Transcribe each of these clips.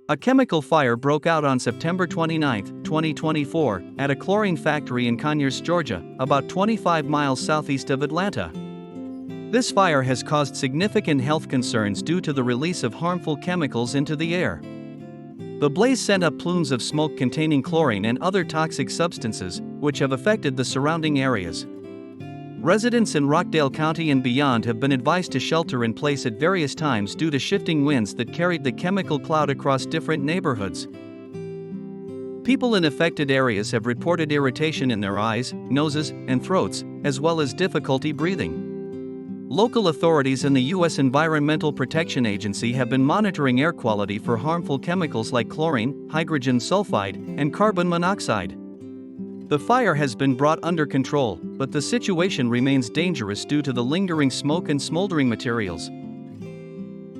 A chemical fire broke out on September 29, 2024, at a chlorine factory in Conyers, Georgia, about 25 miles southeast of Atlanta. This fire has caused significant health concerns due to the release of harmful chemicals into the air. The blaze sent up plumes of smoke containing chlorine and other toxic substances, which have affected the surrounding areas. Residents in Rockdale County and beyond have been advised to shelter in place at various times due to shifting winds that carried the chemical cloud across different neighborhoods. People in affected areas have reported irritation in their eyes, noses, and throats, as well as difficulty breathing. Local authorities and the U.S. Environmental Protection Agency have been monitoring air quality for harmful chemicals like chlorine, hydrogen sulfide, and carbon monoxide. The fire has been brought under control, but the situation remains dangerous due to the lingering smoke and smoldering materials.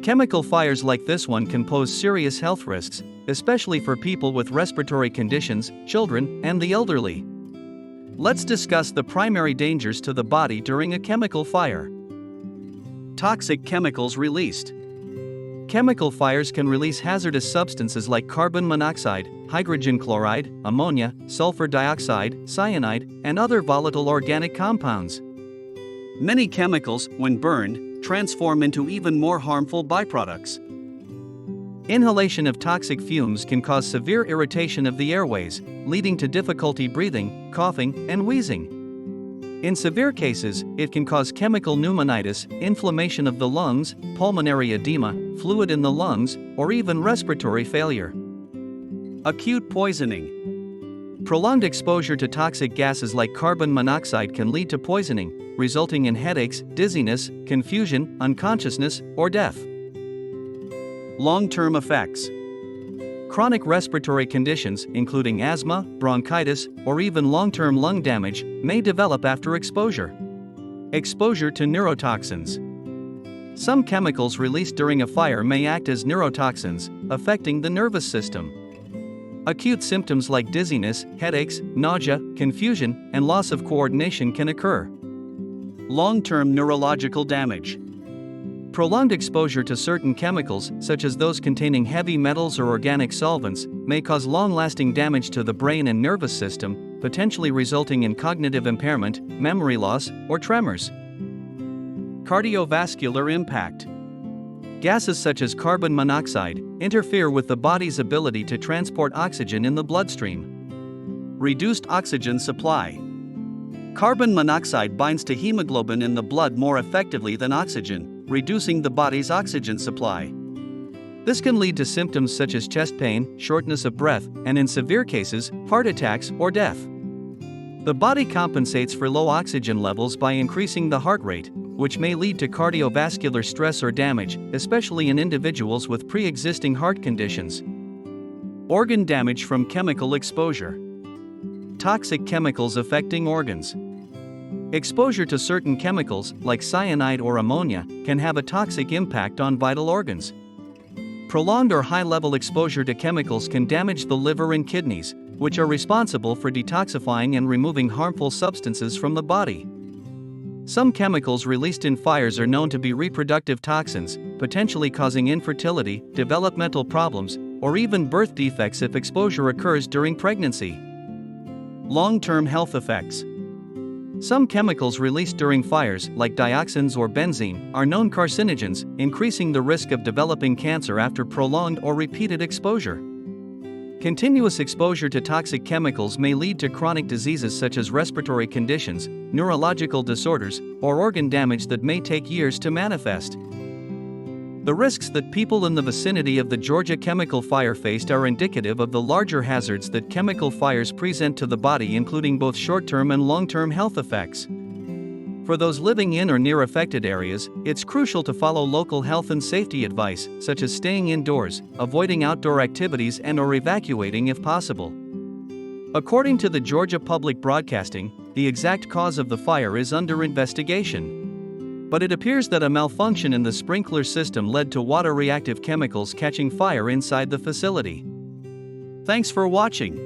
Chemical fires like this one can pose serious health risks, especially for people with respiratory conditions, children, and the elderly. Let's discuss the primary dangers to the body during a chemical fire. Toxic chemicals released. Chemical fires can release hazardous substances like carbon monoxide, hydrogen chloride, ammonia, sulfur dioxide, cyanide, and other volatile organic compounds. Many chemicals, when burned, transform into even more harmful byproducts. Inhalation of toxic fumes can cause severe irritation of the airways, leading to difficulty breathing, coughing, and wheezing. In severe cases, it can cause chemical pneumonitis, inflammation of the lungs, pulmonary edema, fluid in the lungs, or even respiratory failure. Acute poisoning. Prolonged exposure to toxic gases like carbon monoxide can lead to poisoning, resulting in headaches, dizziness, confusion, unconsciousness, or death. Long-term effects. Chronic respiratory conditions, including asthma, bronchitis, or even long-term lung damage, may develop after exposure. Exposure to neurotoxins. Some chemicals released during a fire may act as neurotoxins, affecting the nervous system. Acute symptoms like dizziness, headaches, nausea, confusion, and loss of coordination can occur. Long-term neurological damage. Prolonged exposure to certain chemicals, such as those containing heavy metals or organic solvents, may cause long-lasting damage to the brain and nervous system, potentially resulting in cognitive impairment, memory loss, or tremors. Cardiovascular impact. Gases such as carbon monoxide interfere with the body's ability to transport oxygen in the bloodstream. Reduced oxygen supply. Carbon monoxide binds to hemoglobin in the blood more effectively than oxygen, reducing the body's oxygen supply. This can lead to symptoms such as chest pain, shortness of breath, and in severe cases, heart attacks or death. The body compensates for low oxygen levels by increasing the heart rate, which may lead to cardiovascular stress or damage, especially in individuals with pre-existing heart conditions. Organ damage from chemical exposure. Toxic chemicals affecting organs. Exposure to certain chemicals, like cyanide or ammonia, can have a toxic impact on vital organs. Prolonged or high-level exposure to chemicals can damage the liver and kidneys, which are responsible for detoxifying and removing harmful substances from the body. Some chemicals released in fires are known to be reproductive toxins, potentially causing infertility, developmental problems, or even birth defects if exposure occurs during pregnancy. Long-term health effects. Some chemicals released during fires, like dioxins or benzene, are known carcinogens, increasing the risk of developing cancer after prolonged or repeated exposure. Continuous exposure to toxic chemicals may lead to chronic diseases such as respiratory conditions, neurological disorders, or organ damage that may take years to manifest. The risks that people in the vicinity of the Georgia chemical fire faced are indicative of the larger hazards that chemical fires present to the body, including both short-term and long-term health effects. For those living in or near affected areas, it's crucial to follow local health and safety advice, such as staying indoors, avoiding outdoor activities, and/or evacuating if possible. According to the Georgia Public Broadcasting, the exact cause of the fire is under investigation. But it appears that a malfunction in the sprinkler system led to water-reactive chemicals catching fire inside the facility. Thanks for watching.